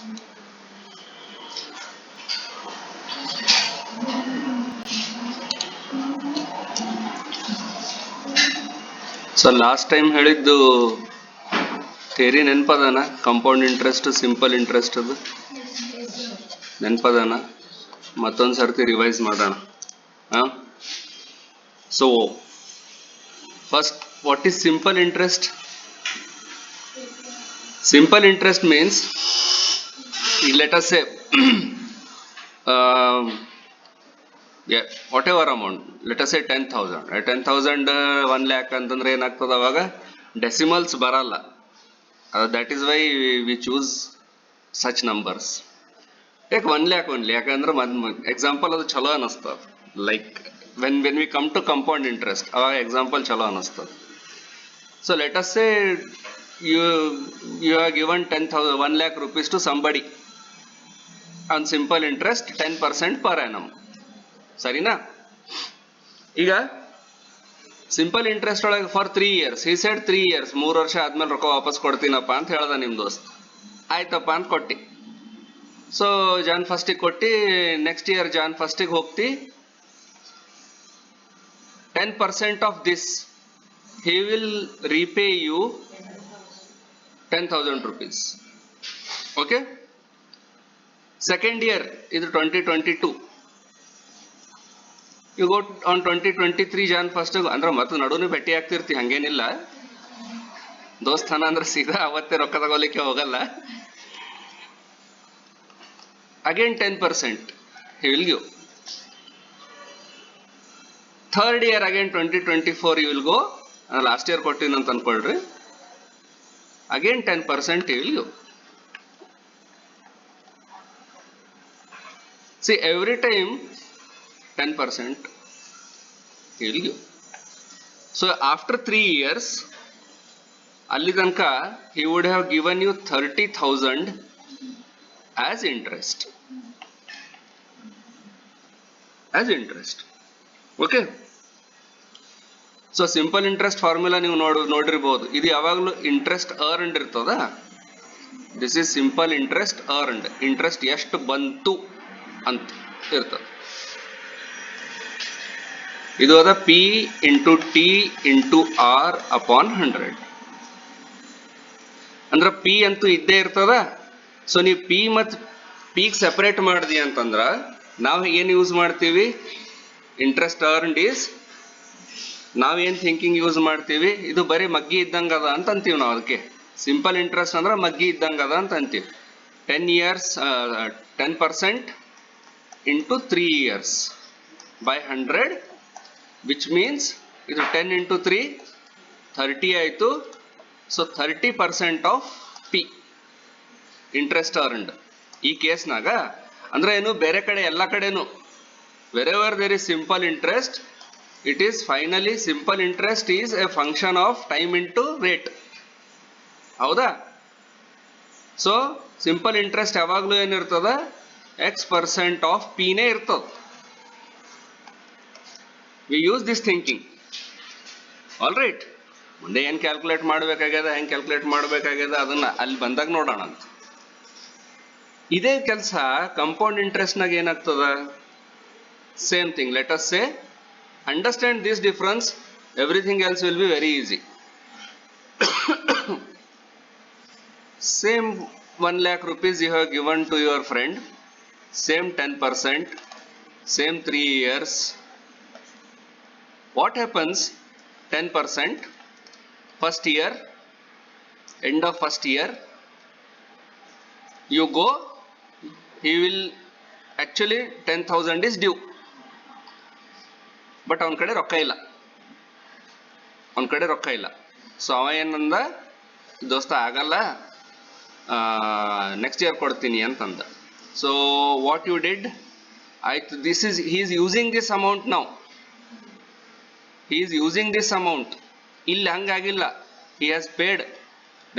So last time ಹೇಳಿದ್ದು theory ನೆನಪದಾನ? Compound interest, simple interest ಅದು ನೆನಪದಾನ? ಮತ್ತೊಂದು ಸರ್ತಿ ರಿವೈಸ್ ಮಾಡೋಣ. ಹಾಂ, so first, what is simple interest? Simple interest means, let us say, yeah, whatever amount, let us say 10,000. 10,000 1 lakh ಅಂತಂದ್ರೆ ಏನಾಗ್ತದೆ ಅವಾಗ? ಡೆಸಿಮಲ್ಸ್ ಬರಲ್ಲ. That is why we choose such numbers. ಯಾಕೆ 1 lakh only? ಯಾಕಂದ್ರೆ ಎಕ್ಸಾಂಪಲ್ ಅದು ಚಲೋ ಅನಿಸ್ತದೆ. Like when we come to compound interest, ಅವಾಗ ಎಕ್ಸಾಂಪಲ್ ಚಲೋ ಅನಿಸ್ತದೆ. So let us say you have given 1 lakh rupees to somebody on simple interest 10% per annum. ಸರಿನಾ? ಈಗ ಸಿಂಪಲ್ ಇಂಟ್ರೆಸ್ಟ್ ಒಳಗೆ for 3 years, he said 3 years, 3 ವರ್ಷ ಆದ್ಮೇಲೆ ರೊಕ್ಕ ವಾಪಸ್ ಕೊಡ್ತೀನಪ್ಪ ಅಂತ ಹೇಳ್ದ ನಿಮ್ ದೋಸ್ತ್. ಆಯ್ತಪ್ಪ ಅಂತ ಕೊಟ್ಟಿ. ಸೊ ಜಾನ್ ಫಸ್ಟಿಗೆ ಕೊಟ್ಟಿ, ನೆಕ್ಸ್ಟ್ ಇಯರ್ ಜಾನ್ ಫಸ್ಟಿಗೆ ಹೋಗ್ತಿ, 10% of this he will repay you 10,000 rupees. Okay? Second year is 2022. You go on 2023 Jan 1st ಅಂದ್ರೆ ಮತ್ತೆ ನಡುವೆ ಭೇಟಿ ಆಗ್ತಿರ್ತಿ, ಹಂಗೇನಿಲ್ಲ. ದೋಸ್ತಾನ ಅಂದ್ರೆ ಸೀದಾ ಅವತ್ತೇ ರೊಕ್ಕ ತಗೋಲಿಕ್ಕೆ ಹೋಗಲ್ಲ. Again 10% he will give. Third year again 2024 you will go, last year ಕೊಟ್ಟಿನ ಅಂತ ಅನ್ಕೊಳ್ರಿ, again 10% he will give. See, every time 10% he will give. So after 3 years, ಅಲ್ಲಿ ತನಕ he would have given you 30,000 as interest. As interest. Okay? So simple interest formula ನೀವು ನೋಡಿರ್ಬೋದು. ಇದು ಯಾವಾಗಲೂ interest earned ಇರ್ತದ. This is simple interest earned. Interest ಎಷ್ಟು ಬಂತು ಅಂತ ಇರ್ತದೆ. ಇದು ಅದ P into T into R upon 100. ಅಂದ್ರೆ P ಅಂತೂ ಇದ್ದೇ ಇರ್ತದ. ಸೊ ನೀವು P ಮತ್ತು P ಸೆಪರೇಟ್ ಮಾಡಿದಿ ಅಂತಂದ್ರ ನಾವು ಏನು ಯೂಸ್ ಮಾಡ್ತೀವಿ? ಇಂಟ್ರೆಸ್ಟ್ ಅರ್ನ್ಡ್ ಈಸ್, ನಾವೇನ್ ಥಿಂಕಿಂಗ್ ಯೂಸ್ ಮಾಡ್ತೀವಿ? ಇದು ಬರೀ ಮಗ್ಗಿ ಇದ್ದಂಗ ಅದ ಅಂತ ಅಂತೀವಿ ನಾವು. ಅದಕ್ಕೆ ಸಿಂಪಲ್ ಇಂಟ್ರೆಸ್ಟ್ ಅಂದ್ರೆ ಮಗ್ಗಿ ಇದ್ದಂಗ ಅದ ಅಂತ ಅಂತೀವಿ. 10 years 10% into 3 years by 100, which means ಇದು 10 into 3 30 ಆಯ್ತು. So 30% of P interest earned. ಈ ಕೇಸ್ನಾಗ ಅಂದ್ರೆ ಏನು, ಬೇರೆ ಕಡೆ ಎಲ್ಲ ಕಡೆನು wherever there is simple interest, it is finally simple interest is a function of time into rate. ಹೌದಾ? ಸೊ ಸಿಂಪಲ್ ಇಂಟ್ರೆಸ್ಟ್ ಯಾವಾಗಲೂ ಏನಿರ್ತದ? X% ಆಫ್ P ನೇ ಇರ್ತದ. We use this thinking. All right, ಮುಂದೆ ಏನು ಕ್ಯಾಲ್ಕುಲೇಟ್ ಮಾಡಬೇಕಾಗ್ಯದ, ಹೆಂಗೆ ಕ್ಯಾಲ್ಕುಲೇಟ್ ಮಾಡಬೇಕಾಗ್ಯದ ಅದನ್ನ ಅಲ್ಲಿ ಬಂದಾಗ ನೋಡೋಣ ಅಂತ. ಇದೇ ಕೆಲಸ ಕಂಪೌಂಡ್ ಇಂಟ್ರೆಸ್ಟ್ನಾಗ ಏನಾಗ್ತದ? Same thing. Let us say, understand this difference, everything else will be very easy. Same 1 lakh rupees you have given to your friend, same 10%, same 3 years. What happens? 10% first year, end of first year you go, he will actually 10,000 is due, but ಅವನ ಕಡೆ ರೊಕ್ಕ ಇಲ್ಲ. So ಅವ ಏನಂದ, ದೋಸ್ತ ಆಗಲ್ಲ, next year ಕೊಡ್ತೀನಿ ಅಂತಂದ. So what you did? ಆಯ್ತು, he is using this amount now. ಇಲ್ಲಿ ಹಂಗಾಗಿಲ್ಲ. He has paid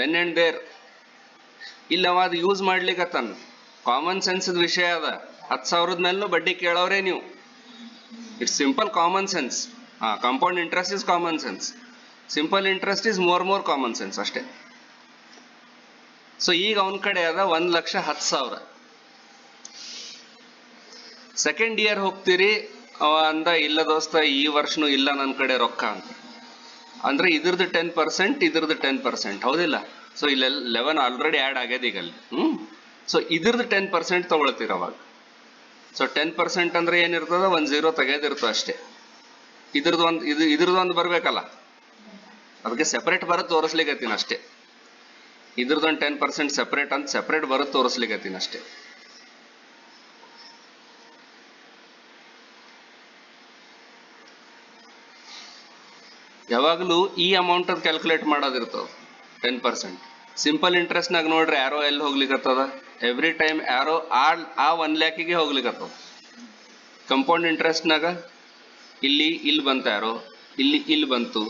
then and there. ಇಲ್ಲ ಅವ ಅದು ಯೂಸ್ ಮಾಡ್ಲಿಕ್ಕತ್ತಾನ. ಕಾಮನ್ ಸೆನ್ಸ್ ವಿಷಯ ಅದ. 10,000 ಮೇಲೂ ಬಡ್ಡಿ ಕೇಳೋರೇ ನೀವು. It's simple common sense. Compound interest is common sense. Simple interest is more common sense ಅಷ್ಟೇ. ಸೊ ಈಗ ಅವನ ಕಡೆ ಅದ 1,10,000. ಸೆಕೆಂಡ್ ಇಯರ್ ಹೋಗ್ತೀರಿ, ಅವ ಅಂದ ಇಲ್ಲ ದೋಸ್ತ ಈ ವರ್ಷನೂ ಇಲ್ಲ ನನ್ನ ಕಡೆ ರೊಕ್ಕ ಅಂತ. ಅಂದ್ರೆ ಇದ್ರದ್ದು 10%, ಇದ್ರದ್ದು 10%, ಹೌದಿಲ್ಲ? ಸೊ ಇಲ್ಲಿ 11 ಆಲ್ರೆಡಿ ಆ್ಯಡ್ ಆಗ್ಯದ ಈಗ ಅಲ್ಲಿ. ಸೊ ಇದ್ರದ್ದು 10% ತಗೊಳ್ತೀರ ಅವಾಗ. ಸೊ 10% ಅಂದ್ರೆ ಏನಿರ್ತದ, 10 ತೆಗೆದಿರ್ತದ ಅಷ್ಟೇ. ಇದ್ರದ್ದು ಒಂದು ಬರ್ಬೇಕಲ್ಲ, ಅದಕ್ಕೆ ಸೆಪರೇಟ್ ಬರೋದು ತೋರಿಸ್ಲಿಕ್ಕತ್ತೀನಿ ಅಷ್ಟೇ. ಇದ್ರದ್ದೊಂದು 10% ಸೆಪರೇಟ್ ಅಂತ ಸೆಪರೇಟ್ ಬರೋದು ತೋರಿಸ್ಲಿಕ್ಕತ್ತೀನಿ ಅಷ್ಟೇ. ಯಾವಾಗಲೂ ಈ ಅಮೌಂಟ್ ಅದು ಕ್ಯಾಲ್ಕುಲೇಟ್ ಮಾಡೋದಿರ್ತದ 10%. ಸಿಂಪಲ್ ಇಂಟ್ರೆಸ್ಟ್ನಾಗ ನೋಡ್ರಿ ಆರೋ ಎಲ್ಲಿ ಹೋಗ್ಲಿಕ್ಕತ್ತದ, ಎವ್ರಿ ಟೈಮ್ ಆರೋ ಆ 1 lakhಗೆ ಹೋಗ್ಲಿಕ್ಕತ್ತದ. ಕಂಪೌಂಡ್ ಇಂಟ್ರೆಸ್ಟ್ನಾಗ ಇಲ್ಲಿ ಬಂತ ಆರೋ, ಇಲ್ಲಿ ಬಂತು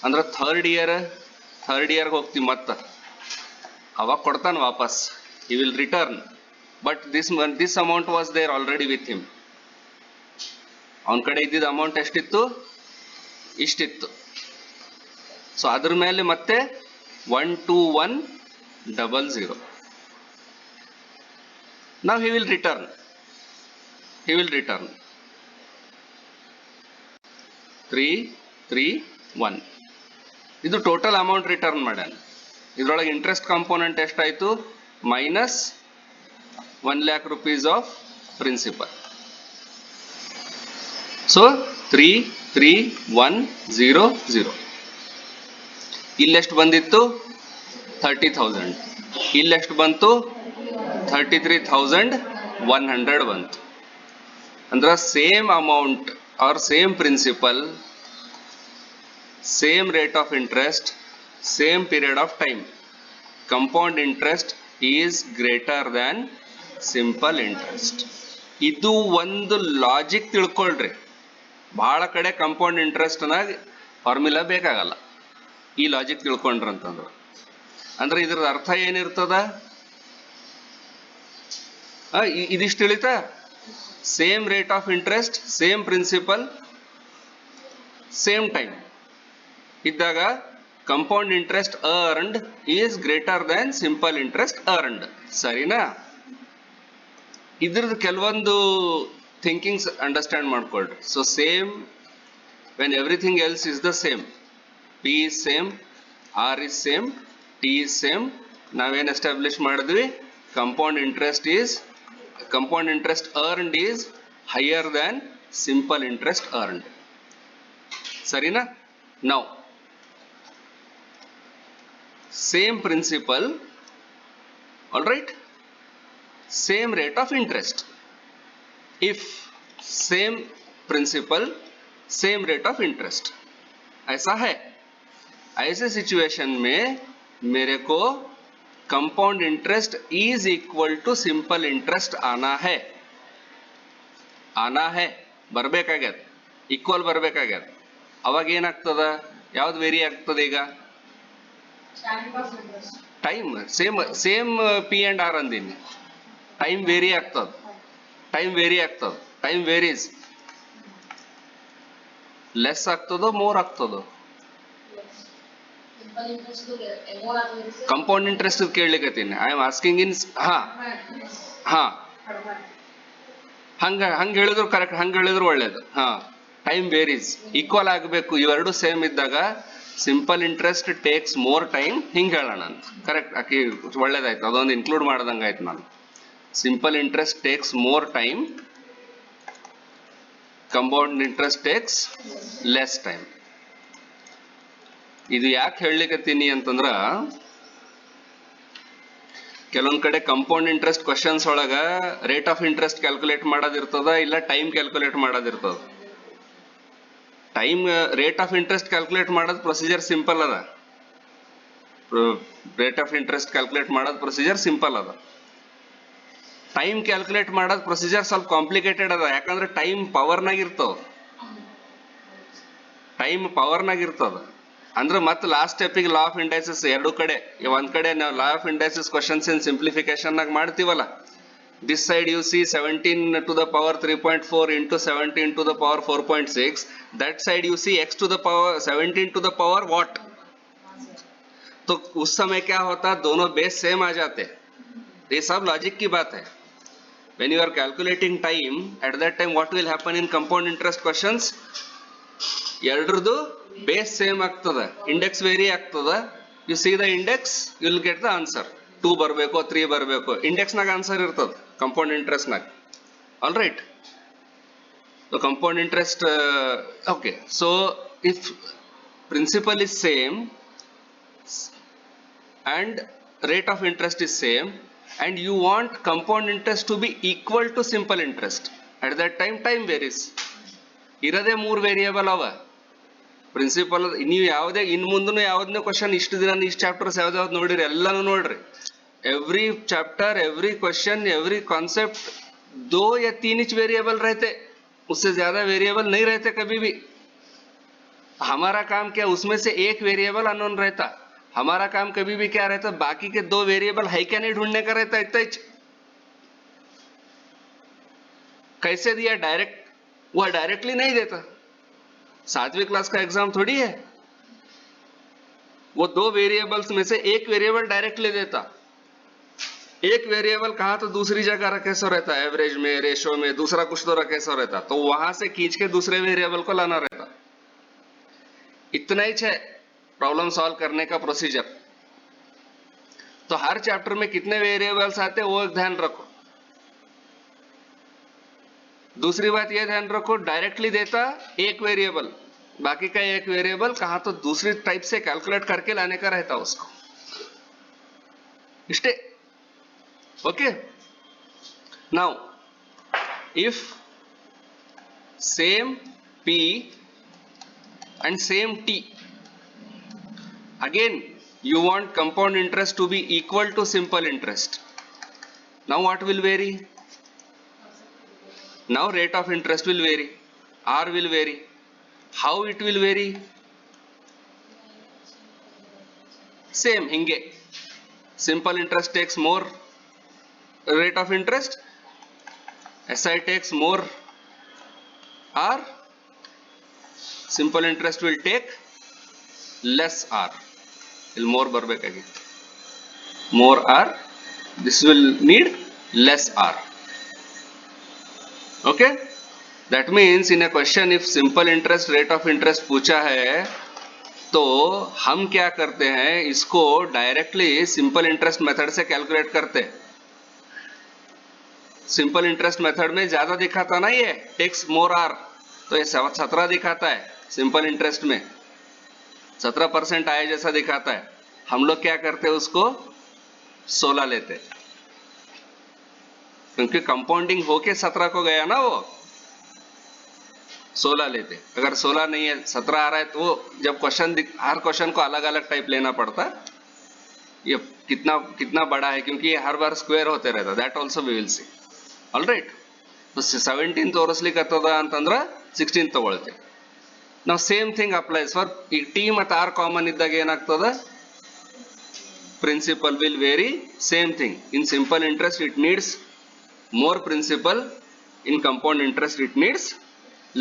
ಅಂದ್ರೆ ಥರ್ಡ್ ಇಯರ್ಗೆ ಹೋಗ್ತೀವಿ ಮತ್ತ, ಅವಾಗ ಕೊಡ್ತಾನೆ ವಾಪಸ್, he will return, but this amount was there already with him. ಅವನ ಕಡೆ ಇದ್ದಿದ್ದ ಅಮೌಂಟ್ ಎಷ್ಟಿತ್ತು, ಇಷ್ಟಿತ್ತು. ಸೊ ಅದ್ರ ಮೇಲೆ ಮತ್ತೆ 12100. now he will return 331. ಇದು ಟೋಟಲ್ ಅಮೌಂಟ್ ರಿಟರ್ನ್ ಮಾಡ್ಯಾನ. ಇದ್ರೊಳಗೆ ಇಂಟ್ರೆಸ್ಟ್ ಕಾಂಪೋನೆಂಟ್ ಎಷ್ಟಾಯ್ತು, -1 lakh rupees of principal. So 33100. ಇಲ್ಲೆಷ್ಟು ಬಂದಿತ್ತು, 30,000. ಇಲ್ಲೆಷ್ಟು ಬಂತು, 33,100 ಬಂತು. ಅಂದ್ರೆ same amount or same principal, same rate of interest, same period of time. Compound interest is greater than simple interest. ಇದು ಒಂದು ಲಾಜಿಕ್ ತಿಳ್ಕೊಳ್ರಿ. ಬಹಳ ಕಡೆ ಕಂಪೌಂಡ್ ಇಂಟ್ರೆಸ್ಟ್ನಾಗ ಫಾರ್ಮುಲಾ ಬೇಕಾಗಲ್ಲ, ಈ ಲಾಜಿಕ್ ತಿಳ್ಕೊಂಡ್ರಂತಂದ್ರೆ. ಅಂದ್ರೆ ಇದ್ರದ್ದು ಅರ್ಥ ಏನಿರ್ತದ, ಇದಿಷ್ಟು ತಿಳಿತಾ, same rate of interest, same principal, same time ಇದ್ದಾಗ compound interest earned is greater than simple interest earned. ಸರಿನಾ? ಇದ್ರದ್ದು ಕೆಲವೊಂದು ಥಿಂಕಿಂಗ್ಸ್ ಅಂಡರ್ಸ್ಟ್ಯಾಂಡ್ ಮಾಡ್ಕೊಳ್ರಿ. So same when everything else is the same, P is same, R is same, T is same. ನಾವೇನು establish ಮಾಡಿದ್ವಿ, compound interest earned is higher than simple interest earned. ಸರಿನಾ? Now same principle, all right, same rate of interest. If same principle, same rate of interest, ऐसा है, ऐसे situation में मेरे को compound interest is equal to simple interest आना है ಬರಬೇಕಾಗ್ಯದ, equal ಬರಬೇಕಾಗ್ಯದ. ಅವಾಗ ಏನಾಗ್ತದ, ಯಾವ್ದು ವೇರಿ ಆಗ್ತದೆ ಈಗ, time. Same P and R ಅಂದಿನಿ, ಟೈಮ್ ವೇರಿ ಆಗ್ತದ, ಟೈಮ್ ವೇರೀಸ್. ಲೆಸ್ ಆಗ್ತದೋ ಮೋರ್ ಆಗ್ತದೋ, ಕಂಪೌಂಡ್ ಇಂಟ್ರೆಸ್ಟ್ ಕೇಳಲಿಕ್ಕತ್ತೀನಿ. ಐ ಆಮ್ ಆಸ್ಕಿಂಗ್ ಇನ್ ಹಂಗ ಹೇಳಿದ್ರು ಕರೆಕ್ಟ್, ಹಂಗ ಹೇಳಿದ್ರು ಒಳ್ಳೇದು. ಟೈಮ್ ವೇರೀಸ್, ಈಕ್ವಲ್ ಆಗಬೇಕು. ಇವೆರಡು ಸೇಮ್ ಇದ್ದಾಗ simple interest takes more time, ಹಿಂಗೆ ಹೇಳೋಣ ಅಂತ. ಕರೆಕ್ಟ್, ಆಕಿ ಒಳ್ಳೇದಾಯ್ತು, ಅದೊಂದು ಇನ್ಕ್ಲೂಡ್ ಮಾಡ್ದಂಗೆ ಆಯ್ತು. ನಾನು simple interest takes more time, compound interest takes less time. ಇದು ಯಾಕೆ ಹೇಳಲಿಕ್ಕತ್ತೀನಿ ಅಂತಂದ್ರ, ಕೆಲವೊಂದ್ ಕಡೆ ಕಂಪೌಂಡ್ ಇಂಟ್ರೆಸ್ಟ್ ಕ್ವಶನ್ಸ್ ಒಳಗ ರೇಟ್ ಆಫ್ ಇಂಟ್ರೆಸ್ಟ್ ಕ್ಯಾಲ್ಕುಲೇಟ್ ಮಾಡೋದಿರ್ತದ, ಇಲ್ಲ ಟೈಮ್ ಕ್ಯಾಲ್ಕುಲೇಟ್ ಮಾಡೋದಿರ್ತದ. Time rate of interest calculate ಮಾಡೋದು ಪ್ರೊಸೀಜರ್ ಸಿಂಪಲ್ ಅದ. ರೇಟ್ ಆಫ್ ಇಂಟ್ರೆಸ್ಟ್ ಕ್ಯಾಲ್ಕುಲೇಟ್ ಮಾಡೋದು ಪ್ರೊಸೀಜರ್ ಸಿಂಪಲ್ ಅದ. ಟೈಮ್ ಕ್ಯಾಲ್ಕುಲೇಟ್ ಮಾಡೋದು ಪ್ರೊಸೀಜರ್ ಸ್ವಲ್ಪ ಕಾಂಪ್ಲಿಕೇಟೆಡ್ ಅದ. ಯಾಕಂದ್ರೆ ಟೈಮ್ ಪವರ್ನಾಗ ಇರ್ತದ. ಅಂದ್ರೆ ಮತ್ತೆ ಲಾಸ್ಟ್ ಸ್ಟೆಪ್ಪಿಗೆ ಲಾ ಆಫ್ ಇಂಡೈಸಸ್ ಎರಡು ಕಡೆ, ಒಂದ್ ಕಡೆ ನಾವು ಲಾ of indices questions in simplification ನಾಗ ಮಾಡ್ತೀವಲ್ಲ, this side U C 17 to the power 3.4 into 17 to the power 4.6. that side you see x to the power 17 to the power what, तो उस समय क्या होता, दोनों बेस सेम आ जाते। ये सब लॉजिक की बात है। when you are calculating time, at that time what will happen in compound interest questions, ಎರಡರದು ಬೇಸ್ ಸೇಮ್ ಆಗ್ತದ, ಇಂಡೆಕ್ಸ್ ವೇರಿ ಆಗ್ತದ. You see the index, you will get the answer. 2 ಬರಬೇಕು 3 ಬರಬೇಕು, ಇಂಡೆಕ್ಸ್ ನಾಗ ಆನ್ಸರ್ ಇರ್ತದ ಕಂಪೌಂಡ್ ಇಂಟ್ರೆಸ್ಟ್ ನಾಗ. All right. So compound interest, okay. So if principal is same and rate of interest is same, and you want compound interest to be equal to simple interest, at that time time varies. ಇರದೇ 3 variable ಅವ. Principal ನೀವು ಯಾವುದೇ ಇನ್ ಮುಂದೂ ಯಾವ್ದನ್ನ question ಇಷ್ಟು ದಿನ ಇಷ್ಟು chapters ಯಾವ್ದಾವ್ದು ನೋಡಿರಿ, ಎಲ್ಲಾನು ನೋಡ್ರಿ. Every chapter, every question, every concept 2 या 3 वेरिएबल रहते, उससे ज्यादा वेरिएबल नहीं रहते कभी भी. हमारा काम क्या, उसमें से एक वेरिएबल अननोन रहता. हमारा काम कभी भी क्या रहता, बाकी के 2 वेरिएबल है क्या नहीं ढूंढने का रहता. इतना ही. कैसे दिया, डायरेक्ट, वह डायरेक्टली नहीं देता. 7वीं क्लास का एग्जाम थोड़ी है. वो 2 वेरिएबल्स में से एक वेरिएबल डायरेक्टली देता. एक वेरिएबल कहा तो दूसरी जगह रखे सो रहता, एवरेज में, रेशो में, दूसरा कुछ तो रखे सो रहता, तो वहां से खींच के दूसरे वेरिएबल को लाना रहता. इतना ही है प्रॉब्लम सॉल्व करने का प्रोसीजर. तो हर चैप्टर में कितने वेरिएबल्स आते हैं वो एक ध्यान रखो. दूसरी बात ये ध्यान रखो, डायरेक्टली देता एक वेरिएबल, बाकी का एक वेरिएबल कहा तो दूसरी टाइप से कैलकुलेट करके लाने का रहता उसको. इष्टे. Okay. Now if same P and same T, again you want compound interest to be equal to simple interest. Now what will vary? Now rate of interest will vary, R will vary. How it will vary? Same hinge. Simple interest takes more rate of interest, SI takes more R, simple interest will take less R. Will more barbekagi, more R, this will need less R. Okay, that means in a question if simple interest rate of interest पूछा है तो हम क्या करते हैं, इसको directly simple interest method से calculate करते हैं. सिंपल इंटरेस्ट मेथड में ज्यादा दिखाता ना, ये टेक्स मोर आर, तो ये 17 दिखाता है. सिंपल इंटरेस्ट में 17% आए जैसा दिखाता है. हम लोग क्या करते हैं, उसको 16 लेते, क्योंकि कंपाउंडिंग होके 17 को गया ना, वो 16 लेते. अगर 16 नहीं है 17 आ रहा है, तो वो जब क्वेश्चन, हर क्वेश्चन को अलग अलग टाइप लेना पड़ता. ये कितना कितना बड़ा है, क्योंकि ये हर बार स्क्वेयर होते रहता. That also we will see. All right. 17 ತೋರಿಸ್ಲಿಕ್ಕತ್ತದ ಅಂತಂದ್ರೆ 16 ತಗೊಳ್ತೇವೆ ನಾವು. ಸೇಮ್ ಥಿಂಗ್ ಅಪ್ಲೈಸ್ ಫಾರ್ ಈ ಟಿ ಮತ್ತು ಆರ್ ಕಾಮನ್ ಇದ್ದಾಗ ಏನಾಗ್ತದ, principal will vary. Same thing in simple interest it needs more principal, in compound interest it needs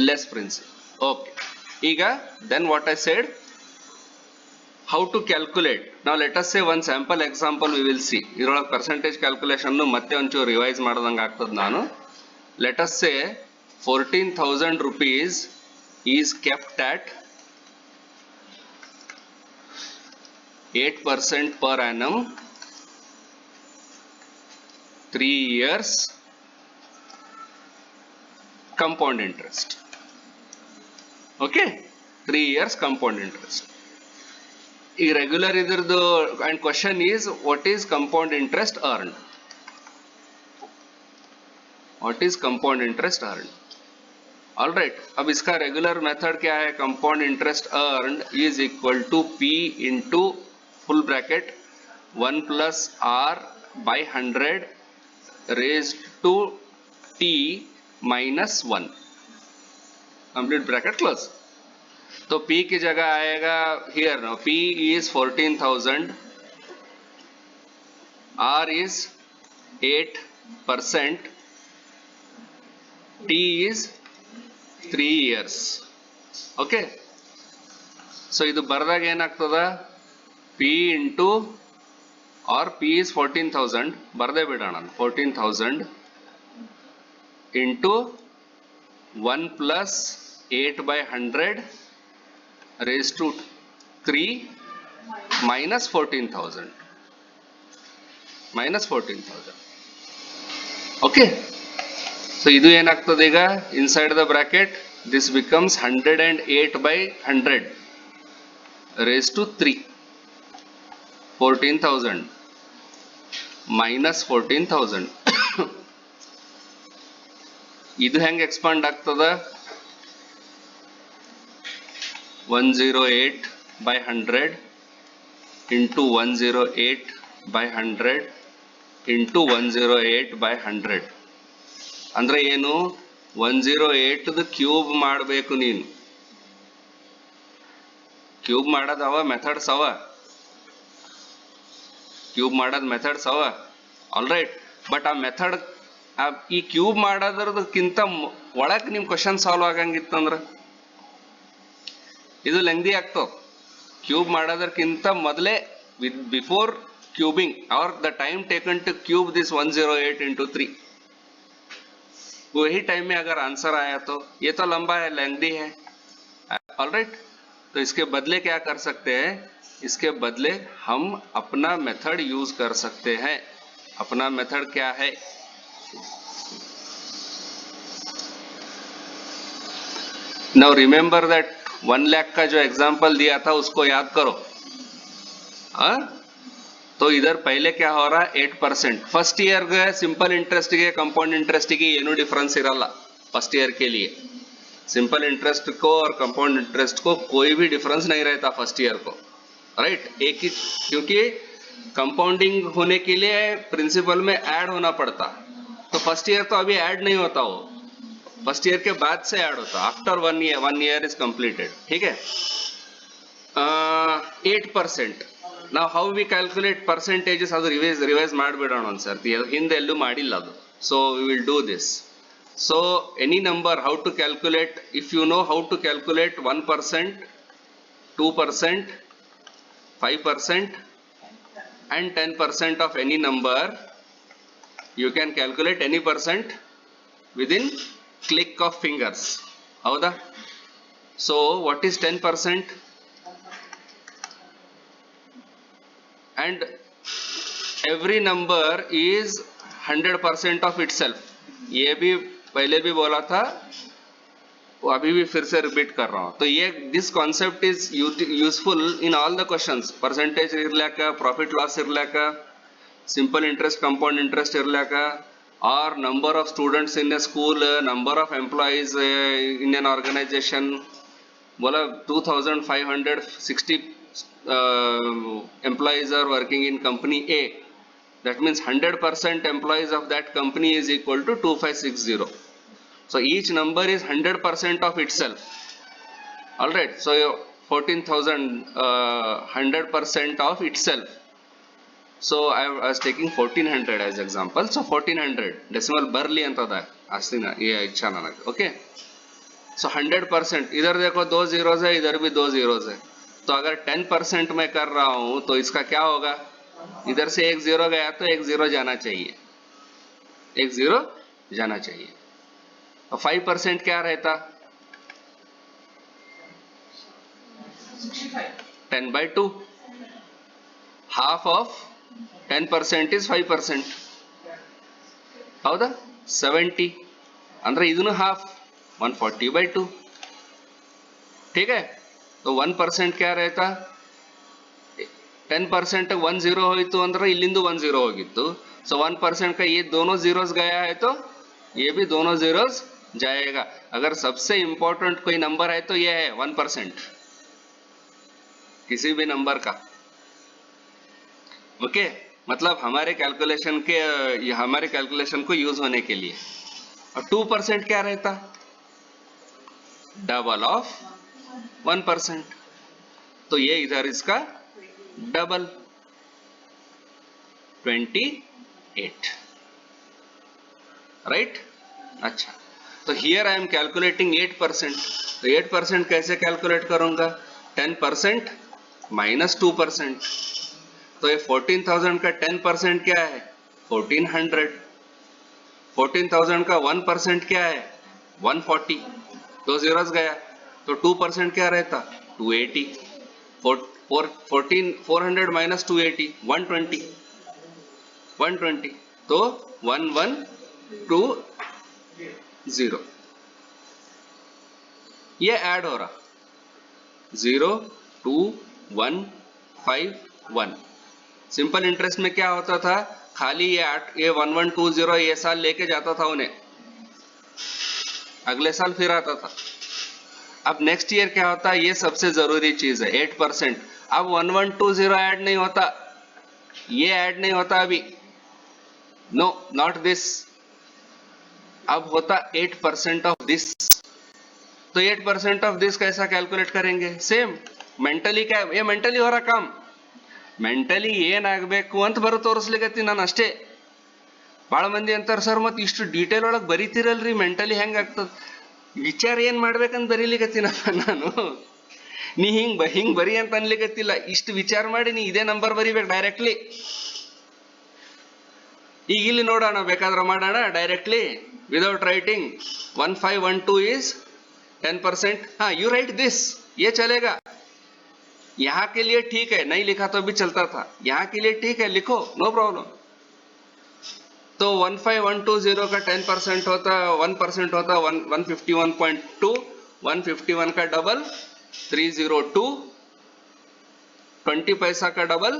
less principal. Okay, iga then what I said, how to calculate. Now let us say one sample example we will see. idrolage percentage calculation nu matte onchu revise madadanga agtad nanu. Let us say 14,000 rupees is kept at 8% per annum, 3 years compound interest. Okay, 3 years compound interest. Irregular idradu, and question is what is compound interest earned? What is compound interest earned? All right, अब इसका regular method क्या है? compound interest earned is equal to P into full bracket 1 plus R by 100 raised to T minus 1, complete bracket close. तो P की जगह आएगा here now, P is 14,000, R is 8%, T is 3 years. Okay, so ಇದು ಬರೆದಾಗ ಏನಾಗ್ತದ, P into or P is 14,000 ಬರ್ದೇ ಬಿಡೋಣ 14,000 into 1 plus 8 by 100 raised to 3 minus 14,000 minus 14,000. Okay, so ಇದು ಏನಾಗ್ತದೆ ಈಗ inside the bracket this becomes 108 by 100 raised to 3 14,000 minus 14,000. ಇದು ಹೆಂಗೆ ಎಕ್ಸ್ಪಾಂಡ್ ಆಗ್ತದ 108 by 100 into 108 by 100 into 108 by 100 ಅಂದ್ರೆ ಏನು 108 ದ ಕ್ಯೂಬ್ ಮಾಡಬೇಕು ನೀನು ಕ್ಯೂಬ್ ಮಾಡೋದವ ಮೆಥಡ್ಸ್ ಅವ ಕ್ಯೂಬ್ ಮಾಡೋದ್ ಮೆಥಡ್ಸ್ ಅವ ಆಲ್ ರೈಟ್ ಬಟ್ ಆ ಮೆಥಡ್ ಈ ಕ್ಯೂಬ್ ಮಾಡೋದ್ರದಕ್ಕಿಂತ ಒಳಕ್ ನಿಮ್ ಕ್ವಶನ್ ಸಾಲ್ವ್ ಆಗಂಗಿತ್ತಂದ್ರ ಇದು ಲೆಂಗ್ದಿ ಆಗ್ತವ ಕ್ಯೂಬ್ ಮಾಡೋದಕ್ಕಿಂತ ಮೊದಲೇ ಬಿಫೋರ್ क्यूबिंग और the time taken to cube this 108 into 3 वही टाइम में अगर आंसर आया तो ये तो लंबा है लेंथी है ऑलराइट तो इसके बदले क्या कर सकते हैं इसके बदले हम अपना मेथड यूज कर सकते हैं अपना मेथड क्या है नाउ रिमेंबर दैट 1 लाख का जो एग्जांपल दिया था उसको याद करो हाँ तो इधर पहले क्या हो रहा है 8% फर्स्ट ईयर के सिंपल इंटरेस्ट के कंपाउंड इंटरेस्ट की ಏನು डिफरेंस इरಲ್ಲ फर्स्ट ईयर के लिए सिंपल इंटरेस्ट को और कंपाउंड इंटरेस्ट को कोई भी डिफरेंस नहीं रहता फर्स्ट ईयर को राइट एक ही क्योंकि कंपाउंडिंग होने के लिए प्रिंसिपल में ऐड होना पड़ता तो फर्स्ट ईयर तो अभी ऐड नहीं होता वो फर्स्ट ईयर के बाद से ऐड होता आफ्टर 1 ईयर इज कंप्लीटेड ठीक है 8%. Now how we calculate percentages ಅದು ರಿವೈಸ್ ಮಾಡಿಬಿಡೋಣ ಒಂದ್ಸರ್ತಿ ಹಿಂದೆ ಎಲ್ಲೂ ಮಾಡಿಲ್ಲ ಅದು so we will do this so any number how to calculate if you know how to calculate 1% 2% 5% and 10% of any number you can calculate any percent within click of fingers ಹೌದಾ so what is 10% and every number is 100% of itself ये भी पहले भी बोला था वो अभी भी फिर से रिपीट कर रहा हूँ तो ये this concept is useful in all the questions percentage इरलाक प्रॉफिट लॉस इरलाक सिंपल इंटरेस्ट कंपाउंड इंटरेस्ट इरलाक और number of students in a school number of employees in an organisation बोला 2560 employees are working in company A that means 100% employees of that company is equal to 2560 so each number is 100% of itself all right so 14,000 100% of itself so I was taking 1400 as example so 1400 decimal barli antada astina ye ichha nanage okay so 100% इधर देखो 2 zeros है इधर भी 2 zeros है तो अगर 10% में कर रहा हूं तो इसका क्या होगा इधर से एक जीरो गया तो एक जीरो जाना चाहिए एक जीरो जाना चाहिए और 5% क्या रहता 10/2 half of 10% is 5% ಹೌದಾ 70 ಅಂದ್ರೆ ಇದನ್ನು half 140/2 ठीक है तो 1% क्या रहता 10% 1 0 होइतु ಅಂದ್ರೆ ಇಲ್ಲಿಂದ 1 0 ಹೋಗಿತ್ತು so 1% का ये दोनों zeros गया है तो ये भी दोनों zeros जाएगा अगर सबसे इंपॉर्टेंट कोई नंबर है तो ये है 1% किसी भी नंबर का ओके मतलब हमारे कैलकुलेशन को यूज होने के लिए और 2% क्या रहता डबल ऑफ 1% तो ये इधर इसका डबल 28 राइट अच्छा तो हियर आई एम कैलकुलेटिंग 8% तो 8% कैसे कैलकुलेट करूंगा 10% -2%। तो ये 14,000 का 10% क्या है? 1400। 14,000 का 1% क्या है? 140। दो जीरोस गया, तो 2% क्या रहता? 280। 400 माइनस 280, 120। 120, तो 1120। ये ऐड हो रहा 0 2 1 5 1। सिंपल इंटरेस्ट में क्या होता था? खाली ये 1120 ये साल लेके जाता था उन्हें, अगले साल फिर आता था। अब नेक्स्ट ईयर क्या होता है? ये सबसे जरूरी चीज है, 8%। अब 1120 ऐड नहीं होता, ये ऐड नहीं होता अभी, नो नॉट दिस। अब होता 8% ऑफ दिस। तो 8% ऑफ दिस कैसा कैलकुलेट करेंगे? सेम ಮೆಂಟಲಿ ये ಮೆಂಟಲಿ हो रहा काम। ಮೆಂಟಲಿ ಏನಾಗಬೇಕು ಅಂತ ಬರೋ ತೋರಿಸ್ಲಿಕತ್ತೀನಿ ನಾನು ಅಷ್ಟೇ। ಬಹಳ ಮಂದಿ ಅಂತಾರ, ಸರ್ ಮತ್ತೆ ಇಷ್ಟು ಡೀಟೇಲ್ ಒಳಗೆ ಬರೀತಿರಲ್ರಿ ಮೆಂಟಲಿ ಹೆಂಗ್ ಆಗ್ತದ? ವಿಚಾರ ಏನ್ ಮಾಡ್ಬೇಕಂತ ಬರೀಲಿಕತ್ತೀನಿ ನಾನು। ನೀ ಹಿಂಗ್ ಬರಿ ಅಂತ ಅನ್ಲಿಕತ್ತಿಲ್ಲ, ಇಷ್ಟು ವಿಚಾರ ಮಾಡಿ ನೀ ಇದೇ ನಂಬರ್ ಬರಿಬೇಕು ಡೈರೆಕ್ಟ್ಲಿ। ಈಗ ಇಲ್ಲಿ ನೋಡೋಣ, ಬೇಕಾದ್ರೆ ಮಾಡೋಣ ಡೈರೆಕ್ಟ್ಲಿ ವಿದೌಟ್ ರೈಟಿಂಗ್। 1512 is 10%। हाँ, यू राइट दिस, ये चलेगा। यहाँ के लिए ठीक है, नहीं लिखा तो भी चलता था, यहाँ के लिए ठीक है, लिखो, नो प्रॉब्लम। तो 15120 का 10% होता, 1% होता 151.2। 151 का डबल 302, 20 पैसा का डबल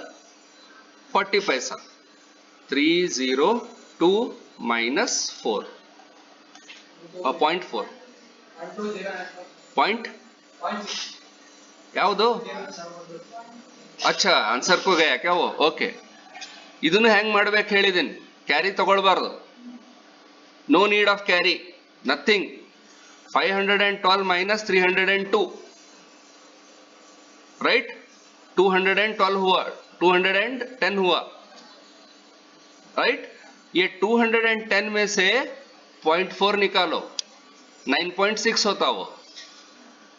40 पैसा। 302 माइनस 4 और 0.4 पॉइंट ಯಾವುದು? ಅಚ್ಚಾ, ಆನ್ಸರ್ ಕೋ ಗಯಾ ಕ್ಯಾ वो? ಓಕೆ, ಇದನ್ನು ಹೆಂಗ್ ಮಾಡ್ಬೇಕು ಹೇಳಿದ್ದೀನಿ, ಕ್ಯಾರಿ ತಗೊಳ್ಬಾರ್ದು, no need of carry, nothing. 512 minus 302, right? 212 हुआ, 210 हुआ, राइट? ये 210 में से 0.4 निकालो, 9.6 होता वो,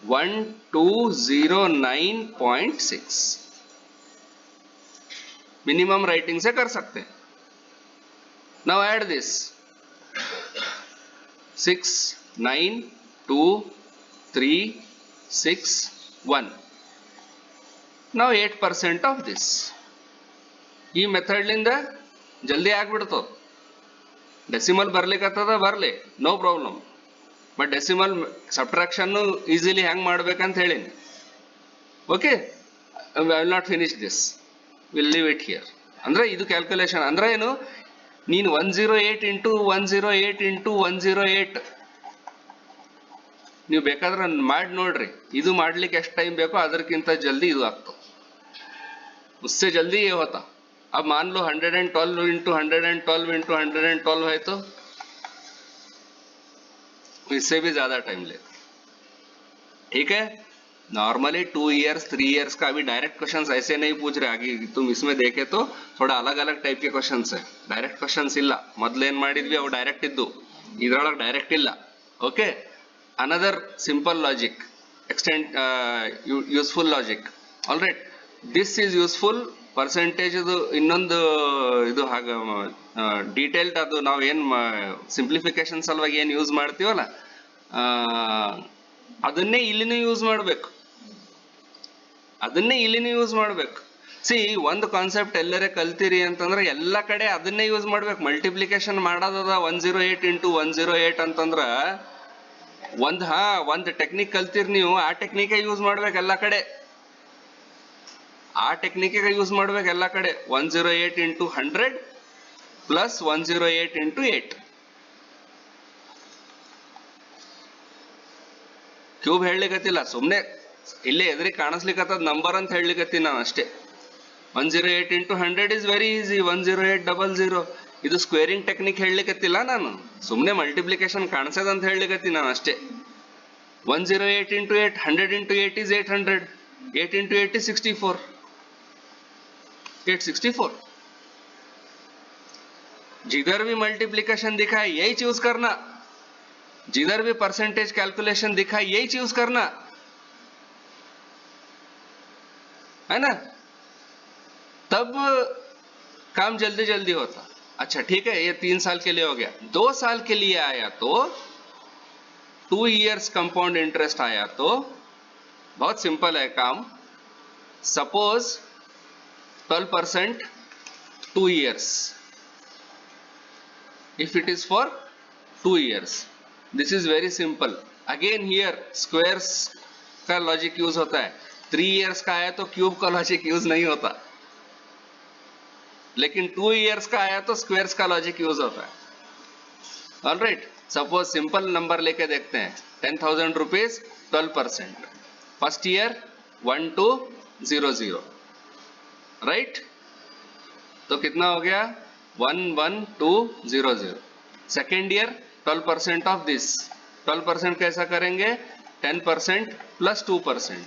1209.6। मिनिमम राइटिंग से कर सकते हैं। Now add this 6 9 2 3 6 1। Now 8% of this. ಈ ಮೆಥಡ್ಲಿಂದ ಜಲ್ದಿ ಆಗ್ಬಿಡ್ತು, ಡೆಸಿಮಲ್ ಬರ್ಲಿಕ್ಕತ್ತದ ಬರ್ಲಿ, no problem. But decimal subtraction easily ಹೆಂಗ್ ಮಾಡ್ಬೇಕಂತ ಹೇಳಿನಿ, okay? I will not finish this, will leave it here. ಅಂದ್ರೆ ಇದು ಕ್ಯಾಲ್ಕುಲೇಷನ್ ಅಂದ್ರೆ ಏನು? ನೀನು 108 ಇಂಟು 108 ಇಂಟು 108 ನೀವು ಬೇಕಾದ್ರೆ ಮಾಡಿ ನೋಡ್ರಿ, ಇದು ಮಾಡ್ಲಿಕ್ಕೆ ಎಷ್ಟು ಟೈಮ್ ಬೇಕೋ ಅದಕ್ಕಿಂತ ಜಲ್ದಿ ಇದು ಆಗ್ತದೆ, उससे जल्दी ये होता। अब मान लो 112 इंटू 112 इंटू 112 है तो इससे भी ज्यादा टाइम लेगा, ठीक है? नॉर्मली 2 इयर्स 3 इयर्स का अभी डायरेक्ट क्वेश्चंस ऐसे नहीं पूछ रहे, आगे तुम इसमें देखे तो थोड़ा अलग अलग टाइप के क्वेश्चंस है। डायरेक्ट क्वेश्चंस ಇಲ್ಲ, ಮೊದಲೇನ್ ಮಾಡಿದ್ವಿ ಅವು ಡೈರೆಕ್ಟ್ ಇದ್ದು, ಇದರೊಳಗೆ ಡೈರೆಕ್ಟ್ ಇಲ್ಲ, okay? Another simple logic, extend useful logic, all right? This is useful. Percentage ಇದು ಇನ್ನೊಂದು ಇದು ಹಾಗೆ ಡೀಟೇಲ್ಡ್, ಅದು ನಾವು ಏನ್ ಸಿಂಪ್ಲಿಫಿಕೇಶನ್ ಸಲುವಾಗಿ ಏನ್ ಯೂಸ್ ಮಾಡ್ತೀವಲ್ಲ ಅದನ್ನೇ ಇಲ್ಲಿನೂ ಯೂಸ್ ಮಾಡ್ಬೇಕು, ಅದನ್ನೇ ಇಲ್ಲಿನೂ ಯೂಸ್ ಮಾಡ್ಬೇಕು। ಸಿ, ಒಂದು ಕಾನ್ಸೆಪ್ಟ್ ಎಲ್ಲರೇ ಕಲ್ತೀರಿ ಅಂತಂದ್ರೆ ಎಲ್ಲ ಕಡೆ ಅದನ್ನೇ ಯೂಸ್ ಮಾಡ್ಬೇಕು। ಮಲ್ಟಿಪ್ಲಿಕೇಶನ್ ಮಾಡೋದದ 108 ಇಂಟು 108 ಅಂತಂದ್ರ ಒಂದು ಟೆಕ್ನಿಕ್ ಕಲ್ತೀರಿ ನೀವು, ಆ ಟೆಕ್ನಿಕ್ ಯೂಸ್ ಮಾಡ್ಬೇಕು ಎಲ್ಲ ಕಡೆ, ಆ ಟೆಕ್ನಿಕ್ ಯೂಸ್ ಮಾಡ್ಬೇಕು ಎಲ್ಲ ಕಡೆ। 108 ಇಂಟು 100 ಪ್ಲಸ್ 108 ಇಂಟು 8 ಕ್ಯೂಬ್ ಹೇಳಲಿಕತ್ತಿಲ್ಲ, ಸುಮ್ನೆ ಇಲ್ಲೇ ಎದುರಿಗೆ ಕಾಣಿಸ್ಲಿಕ್ಕತ್ತದ ನಂಬರ್ ಅಂತ ಹೇಳಲಿಕತ್ತೀನಿ ನಾನು ಅಷ್ಟೇ। 108 ಇಂಟು 100 ಇಸ್ ವೆರಿ ಈಸಿ, 10800। ಇದು ಸ್ಕ್ವೇರಿಂಗ್ ಟೆಕ್ನಿಕ್ ಹೇಳಲಿಕತ್ತಿಲ್ಲ ನಾನು, ಸುಮ್ನೆ ಮಲ್ಟಿಪ್ಲಿಕೇಶನ್ ಕಾಣಿಸದ ಅಂತ ಹೇಳಲಿಕತ್ತೀನಿ ನಾನು ಅಷ್ಟೇ। 108 into 8, 100 into 8 is 800, 8 into 8 is 64, 864। जिधर भी मल्टीप्लिकेशन दिखा है यही चूज करना, जिधर भी परसेंटेज कैलकुलेशन दिखा है यही चूज करना, है ना, तब काम जल्दी जल्दी होता। अच्छा ठीक है, ये 3 साल के लिए हो गया। 2 साल के लिए आया तो 2 इयर्स कंपाउंड इंटरेस्ट आया तो बहुत सिंपल है काम। Suppose 12% 2 years, if it is for 2 years, this is very simple. Again here squares का लॉजिक यूज होता है। 3 years का आया तो क्यूब का लॉजिक यूज नहीं होता, लेकिन 2 years का आया तो स्क्वायर्स का लॉजिक यूज होता है। ऑलराइट, सपोज सिंपल नंबर लेके देखते हैं। 10,000 रुपीज 12%, फर्स्ट ईयर 1200, राइट, तो कितना हो गया 11200। सेकेंड ईयर 12% ऑफ दिस, 12% कैसा करेंगे 10% प्लस 2%,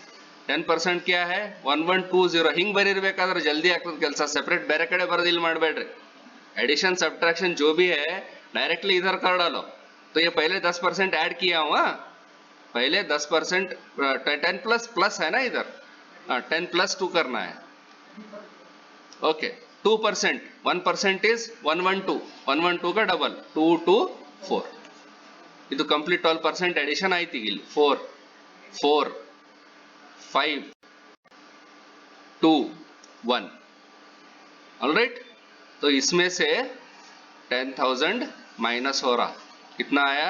10% क्या है 1120। ಹಿಂಗ್ ಬರೀರ್ಬೇಕಾದ್ರೆ ಜಲ್ದಿ ಆಗ್ತದೆ ಕೆಲಸ, ಸೆಪರೇಟ್ ಬೇರೆ ಕಡೆ ಬರೆದು ಇಲ್ಲಿ ಮಾಡಬೇಡ್ರಿ। एडिशन सब्ट्रैक्शन जो भी है डायरेक्टली इधर कर डालो। तो ये पहले 10% ऐड किया हुआ, पहले 10%, 10 प्लस प्लस है ना इधर, 10 प्लस 2 करना है। ओके 2%, 1% इज 112, 112 का डबल 224, ಇದು ಕಂಪ್ಲೀಟ್ 12% एडिशन ಆಯ್ತು ಇಲ್ಲಿ 4 4 5 2 1। ऑलराइट, तो इसमें से 10,000 माइनस हो रहा, कितना आया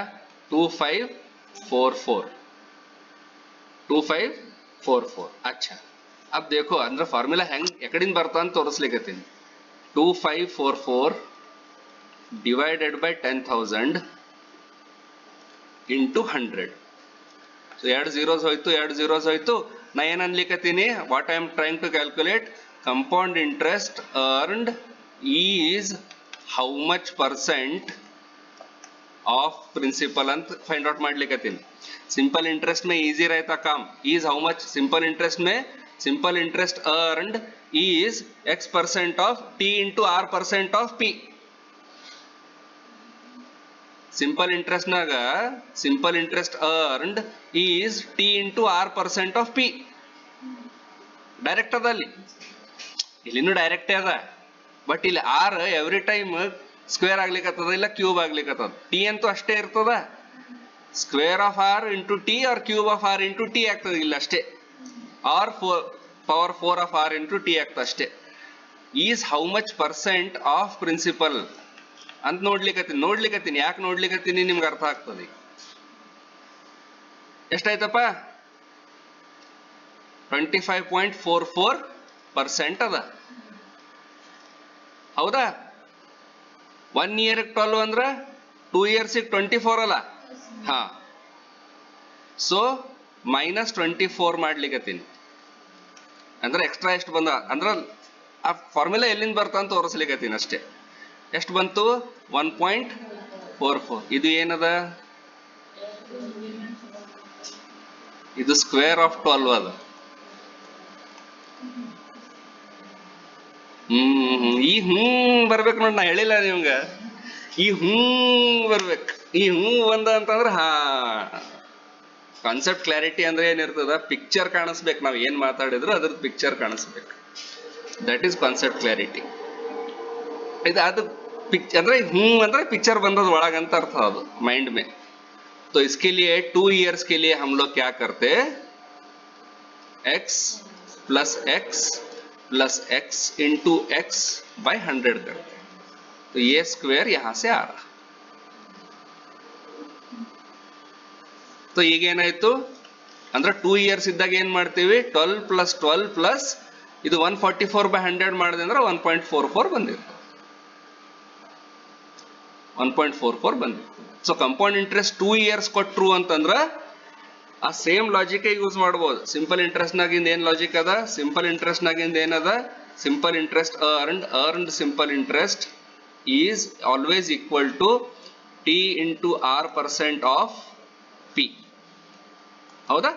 2544, 2544। अच्छा अब देखो अंदर ಫಾರ್ಮುಲಾ ಹೆಂಗ್ ಎಕಡಿಂದ ಬರ್ತಾ ಅಂತ ತೋರಿಸ್ಲಿಕತ್ತೀನಿ। 2544 divided by 10,000 into 100, so 2 zeros ಹೋಯ್ತು, 2 zeros ಹೋಯ್ತು। ನಾ ಏನ್ ಅನ್ಲಿಕತ್ತೀನಿ, what I am trying to calculate compound interest earned is how much percent of principal ಅಂತ फाइंड आउट ಮಾಡ್ಲಿಕತ್ತೀನಿ। सिंपल इंटरेस्ट में इजी रहता काम, is how much, simple interest में simple interest earned is x% of t into r% of p। Simple interest नाಗ simple interest earned is t into r% of p, direct ಅದ ಅಲ್ಲಿ, ಇಲ್ಲಿನೂ direct ಅದ, but ಇಲ್ಲಿ r every time square ಆಗ್ಲಿಕ್ಕತ್ತದ ಇಲ್ಲ cube ಆಗ್ಲಿಕ್ಕತ್ತದ, ಟಿ ಅಂತೂ ಅಷ್ಟೇ ಇರ್ತದ, square of r into T or cube of r into T ಆಗ್ತದೆ ಇಲ್ಲ ಅಷ್ಟೇ, R power 4 of r into T ಆಗ್ತದೆ ಅಷ್ಟೇ। Is how much percent of principal ಅಂತ ನೋಡ್ಲಿಕತ್ತೀನಿ ಯಾಕೆ ನೋಡ್ಲಿಕತ್ತೀನಿ ನಿಮ್ಗೆ ಅರ್ಥ ಆಗ್ತದೆ। ಎಷ್ಟಾಯ್ತಪ್ಪ 25.44% ಅದ, ಹೌದಾ। 1 year 12 ಅಂದ್ರ 2 years 24 ಅಲ್ಲ, ಹಾ, ಸೊ -24 ಮಾಡ್ಲಿಕತ್ತೀನಿ, ಅಂದ್ರೆ ಎಕ್ಸ್ಟ್ರಾ ಎಷ್ಟು ಬಂದ ಅಂದ್ರ ಆ ಫಾರ್ಮುಲಾ ಎಲ್ಲಿಂದ ಬರ್ತಾ ಅಂತ ತೋರಿಸ್ಲಿಕತ್ತೀನಿ ಅಷ್ಟೇ। ಎಷ್ಟು ಬಂತು 1.44, ಇದು ಏನದ, ಇದು ಸ್ಕ್ವೇರ್ ಆಫ್ 12 ಅದ। ಈ ಬರ್ಬೇಕು ನೋಡಿ, ನಾ ಹೇಳಿಲ್ಲ ನಿಮ್ಗ, ಈ ಬರ್ಬೇಕು, ಈ ಬಂದ ಅಂತಂದ್ರ ಹಾ ಕಾನ್ಸೆಪ್ಟ್ ಕ್ಲಾರಿಟಿ ಅಂದ್ರೆ ಏನಿರ್ತದ, ಪಿಕ್ಚರ್ ಕಾಣಿಸ್ಬೇಕು, ನಾವ್ ಏನ್ ಮಾತಾಡಿದ್ರು ಅದ್ರದ್ದು ಪಿಕ್ಚರ್ ಕಾಣಿಸ್ಬೇಕು, ದಟ್ ಈಸ್ ಕಾನ್ಸೆಪ್ಟ್ ಕ್ಲಾರಿಟಿ। ಇದು ಅದು ಅಂದ್ರೆ ಅಂದ್ರೆ पिक्चर बंदद ಒಳಗ ಅಂತ ಅರ್ಥ ಅದು माइंड में। तो इसके लिए 2 इयर्स के लिए हम लोग क्या करते, x plus x into x by 100 करते, तो ये स्क्वायर यहां से आ रहा। तो ಈಗ ಏನಾಯ್ತು ಅಂದ್ರೆ 2 ಇಯರ್ಸ್ ಇದ್ದಾಗ ಏನ್ ಮಾಡ್ತೀವಿ 12 ಪ್ಲಸ್ 12 ಪ್ಲಸ್ ಇದು 144/100 ಮಾಡಿದೆ ಅಂದ್ರೆ 1.44 ಬಂದಿರ್ತದೆ, 1.44 ಬಂದಿತ್ತು। ಸೊ ಕಂಪೌಂಡ್ ಇಂಟ್ರೆಸ್ಟ್ 2 ಇಯರ್ಸ್ ಕೊಟ್ರು ಅಂತಂದ್ರ ಆ ಸೇಮ್ ಲಾಜಿಕ್ ಯೂಸ್ ಮಾಡಬಹುದು। ಸಿಂಪಲ್ ಇಂಟ್ರೆಸ್ಟ್ ನಾಗಿಂದ ಏನ್ ಲಾಜಿಕ್ ಅದ, ಸಿಂಪಲ್ ಇಂಟ್ರೆಸ್ಟ್ ನಾಗಿಂದ ಏನದ, simple interest earned simple interest is always equal to T into r% of P, ಹೌದಾ।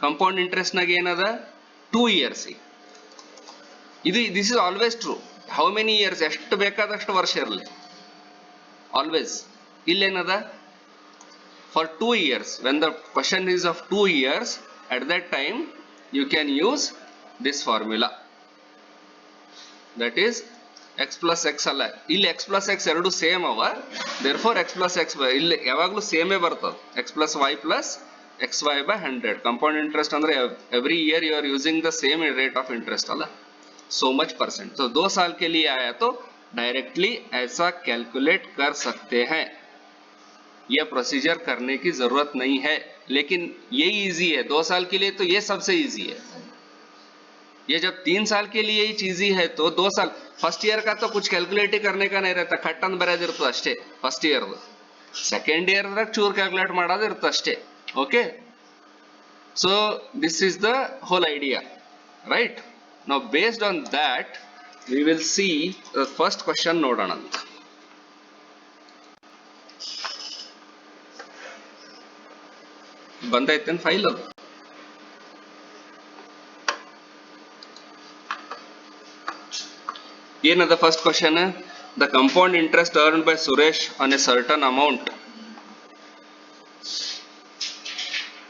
ಕಂಪೌಂಡ್ ಇಂಟ್ರೆಸ್ಟ್ ನಾಗ ಏನದ 2 ಇಯರ್ಸ್, ಇದು this is always true, how many years ಎಷ್ಟು ಬೇಕಾದಷ್ಟು ವರ್ಷ ಇರಲಿ ಆಲ್ವೇಸ್। ಇಲ್ಲೇನದ for 2 years, when the question is of 2 years, at that time you can use this formula, that is x plus x ಅಲ್ಲ, ಇಲ್ಲಿ x plus x ಎರಡು same ಅವ, therefore x plus x ಇಲ್ಲಿ ಯಾವಾಗಲೂ ಸೇಮೇ ಬರ್ತದೆ, x plus y plus xy by 100. compound interest ಅಂದ್ರೆ every year you are using the same rate of interest ಅಲ್ಲ, so much percent. तो 2 साल के लिए आया तो डायरेक्टली ऐसा कैलकुलेट कर सकते हैं, यह प्रोसीजर करने की जरूरत नहीं है, लेकिन ये इजी है 2 साल के लिए, तो ये सबसे इजी है. ये जब 3 साल के लिए ही चीजी है तो 2 साल, फर्स्ट ईयर का तो कुछ कैलकुलेट ही करने का नहीं रहता, खट अंत बरेदिರ್ತದೆ ಅಷ್ಟೇ ಫಸ್ಟ್ ಇಯರ್. ಸೆಕೆಂಡ್ ಇಯರ್ ದಾಗ ಚೂರ್ ಕ್ಯಾಲ್ಕುಲೇಟ್ ಮಾಡೋದಿರ್ತದೆ ಅಷ್ಟೇ. Okay, so this is the whole idea, right? Now based on that we will see first question ನೋಡೋಣ ಅಂತ. ಬಂದೈತೇನ್ ಫೈಲ್ ಅದು? ಏನದ first question? The compound interest earned by Suresh on a certain amount.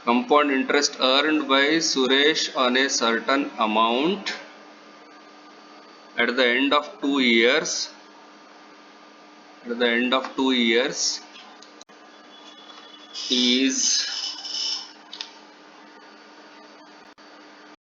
Compound interest earned by Suresh on a certain amount at the end of 2 years. At the end of 2 years is